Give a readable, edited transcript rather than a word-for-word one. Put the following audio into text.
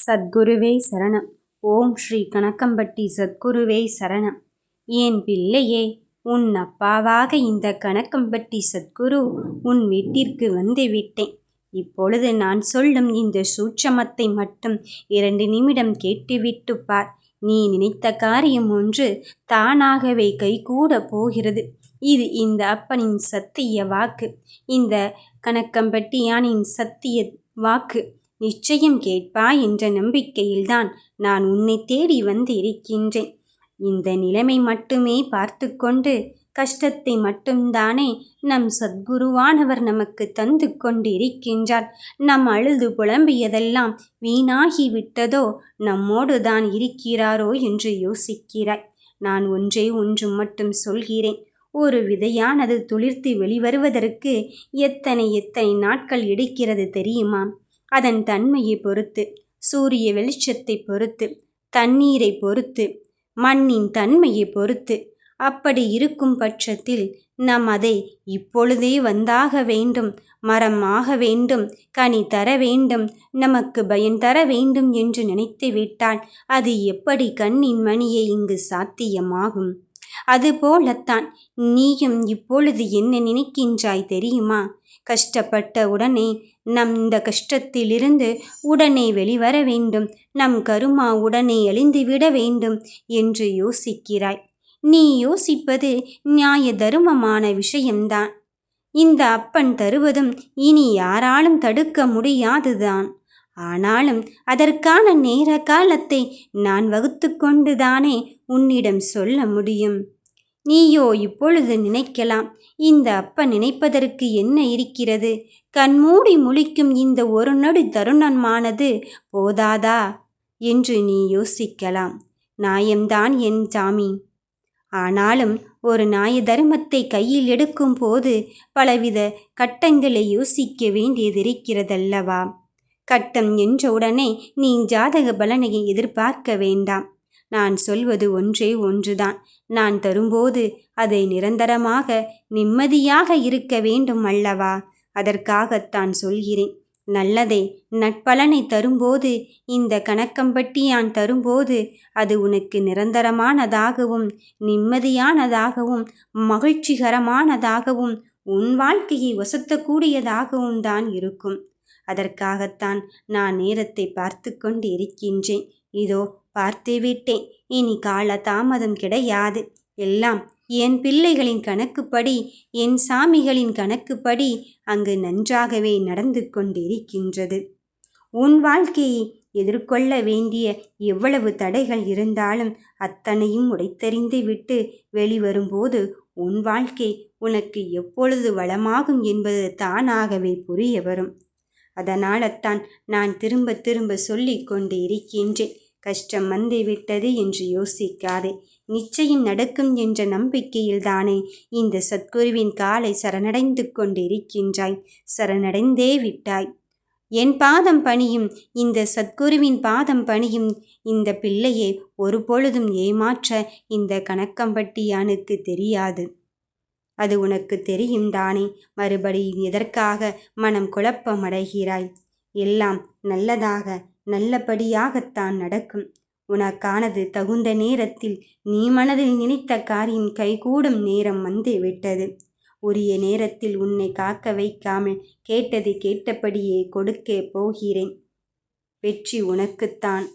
சத்குருவே சரணம். ஓம் ஸ்ரீ கணக்கம்பட்டி சத்குருவே சரணம். என் பிள்ளையே, உன் அப்பாவாக இந்த கணக்கம்பட்டி சத்குரு உன் வீட்டிற்கு வந்து விட்டேன். இப்பொழுது நான் சொல்லும் இந்த சூட்சமத்தை மட்டும் 2 நிமிடம் கேட்டுவிட்டு பார். நீ நினைத்த காரியம் ஒன்று தானாகவே கைகூட போகிறது. இது இந்த அப்பனின் சத்திய வாக்கு, இந்த கணக்கம்பட்டியானின் சத்திய வாக்கு. நிச்சயம் கேட்பாய் என்ற நம்பிக்கையில்தான் நான் உன்னை தேடி வந்து இருக்கின்றேன். இந்த நிலைமை மட்டுமே பார்த்து கொண்டு கஷ்டத்தை மட்டும்தானே நம் சத்குருவானவர் நமக்கு தந்து கொண்டு இருக்கின்றார். நம் அழுது புலம்பியதெல்லாம் வீணாகி விட்டதோ, நம்மோடு தான் இருக்கிறாரோ என்று யோசிக்கிறாய். நான் ஒன்று மட்டும் சொல்கிறேன். ஒரு விதையானது துளிர்த்து வெளிவருவதற்கு எத்தனை நாட்கள் எடுக்கிறது தெரியுமா? அதன் தன்மையை பொறுத்து, சூரிய வெளிச்சத்தை பொறுத்து, தண்ணீரை பொறுத்து, மண்ணின் தன்மையை பொறுத்து. அப்படி இருக்கும் பட்சத்தில் நாம் அதை இப்பொழுதே வந்தாக வேண்டும், மரம் ஆக வேண்டும், கனி தர வேண்டும், நமக்கு பயன் தர வேண்டும் என்று நினைத்து விட்டால் அது எப்படி கண்ணின் மணியை இங்கு சாத்தியமாகும்? அதுபோலத்தான் நீயும் இப்பொழுது என்ன நினைக்கின்றாய் தெரியுமா? கஷ்டப்பட்ட உடனே நம் இந்த கஷ்டத்திலிருந்து உடனே வெளிவர வேண்டும், நம் கருமா உடனே அழிந்துவிட வேண்டும் என்று யோசிக்கிறாய். நீ யோசிப்பது நியாய தருமமான விஷயம்தான். இந்த அப்பன் தருவதும் இனி யாராலும் தடுக்க முடியாதுதான். ஆனாலும் அதற்கான நேர காலத்தை நான் வகுத்து கொண்டுதானே உன்னிடம் சொல்ல முடியும். நீயோ இப்பொழுது நினைக்கலாம், இந்த அப்பன் நினைப்பதற்கு என்ன இருக்கிறது? கண்மூடி முழிக்கும் இந்த ஒரு நொடி தருணமானது போதாதா என்று நீ யோசிக்கலாம். நியாயம்தான் என் சாமி. ஆனாலும் ஒரு நியாய தர்மத்தை கையில் எடுக்கும் போது பலவித கட்டங்களை யோசிக்க வேண்டியதிருக்கிறதல்லவா? கட்டம் என்றவுடனே நீ ஜாதக பலனை எதிர்பார்க்க வேண்டாம். நான் சொல்வது ஒன்றுதான். நான் தரும்போது அதை நிரந்தரமாக நிம்மதியாக இருக்க வேண்டும் அல்லவா? அதற்காகத்தான் சொல்கிறேன். நல்லதை நட்பலனை தரும்போது, இந்த கணக்கம்பட்டியான் தரும்போது அது உனக்கு நிரந்தரமானதாகவும் நிம்மதியானதாகவும் மகிழ்ச்சிகரமானதாகவும் உன் வாழ்க்கையை வசத்தக்கூடியதாகவும் தான் இருக்கும். அதற்காகத்தான் நான் நேரத்தை பார்த்து கொண்டு இருக்கின்றேன். இதோ பார்த்துவிட்டேன். இனி கால தாமதம் கிடையாது. எல்லாம் என் பிள்ளைகளின் கணக்குப்படி, என் சாமிகளின் கணக்குப்படி அங்கு நன்றாகவே நடந்து கொண்டிருக்கின்றது. உன் வாழ்க்கையை எதிர்கொள்ள வேண்டிய எவ்வளவு தடைகள் இருந்தாலும் அத்தனையும் உடைத்தெறிந்து விட்டு வெளிவரும்போது உன் வாழ்க்கை உனக்கு எப்பொழுது வளமாகும் என்பது தானாகவே புரிய வரும். அதனால்தான் நான் திரும்ப திரும்ப சொல்லிக் கொண்டு இருக்கின்றேன். கஷ்டம் வந்து விட்டது என்று யோசிக்காதே. நிச்சயம் நடக்கும் என்ற நம்பிக்கையில்தானே இந்த சத்குருவின் காலை சரணடைந்து கொண்டிருக்கின்றாய். சரணடைந்தே விட்டாய். என் பாதம் பணியும் இந்த சத்குருவின் பாதம் பணியும் இந்த பிள்ளையை ஒரு பொழுதும் ஏமாற்ற இந்த கணக்கம்பட்டியானுக்கு தெரியாது. அது உனக்கு தெரியும் தானே. மறுபடியும் எதற்காக மனம் குழப்பமடைகிறாய்? எல்லாம் நல்லபடியாகத்தான் நடக்கும். உனக்கானது தகுந்த நேரத்தில் நீ மனதில் நினைத்த காரியம் கைகூடும் நேரம் வந்து விட்டது. உரிய நேரத்தில் உன்னை காக்க வைக்காமல் கேட்டது கேட்டபடியே கொடுக்க போகிறேன். வெற்றி உனக்குத்தான்.